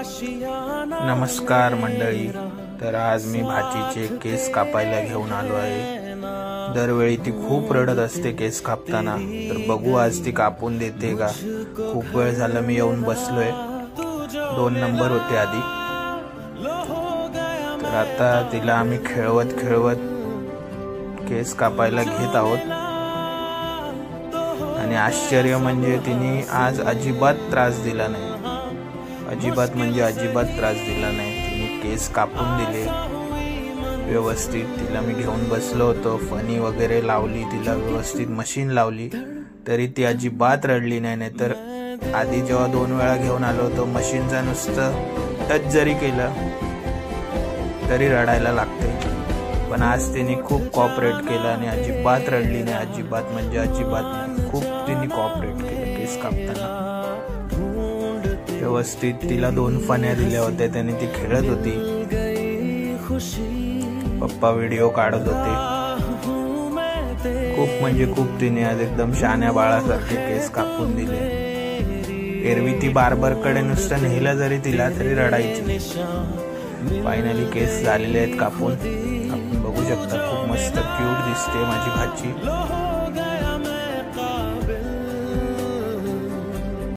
नमस्कार मंडळी, तर आज मी भाचीचे केस कापायला घेऊन आलो आहे। दरवेळी ती खूप रडत असते केस कापताना, तर बघू आज ती कापून देते का। खूप वेळ झाला मी येऊन बसलोय, 2 नंबर होते आधी। तर आता तिला आम्ही खेळवत खेळवत केस कापायला घेत आहोत आणि आश्चर्य म्हणजे तिने आज अजिबात त्रास दिला नाही। अजिबात म्हणजे अजिबात त्रास दिला नाही। तिने केस कापून दिले व्यवस्थित। तिला मी घेऊन बसलो होतो, फणी वगैरे लावली, तिला व्यवस्थित मशीन लावली, तरी ती अजिबात रडली नाही। नाहीतर आधी जेव्हा 2 वेळा घेऊन आलो होतो, मशीनचा नुसतं टच जरी केलं तरी रडायला लागते। पण आज तिने खूप कॉपरेट केलं आणि अजिबात रडली नाही। अजिबात म्हणजे अजिबात नाही, खूप तिने कॉपरेट केलं केस कापताना। व्यवस्थित तिला 2 फण्या दिल्या होत्या, त्याने ती खेळत होती। पप्पा व्हिडिओ काढत होते। खूप म्हणजे खूप तिने आज एकदम शहाण्या बाळासारखे केस कापून दिले। एरवी ती बार्बरकडे नुसतं नेलं जरी तिला तरी रडायची। फायनली केस झालेले आहेत कापून, आपण बघू शकता। खूप मस्त क्यूट दिसते माझी भाची।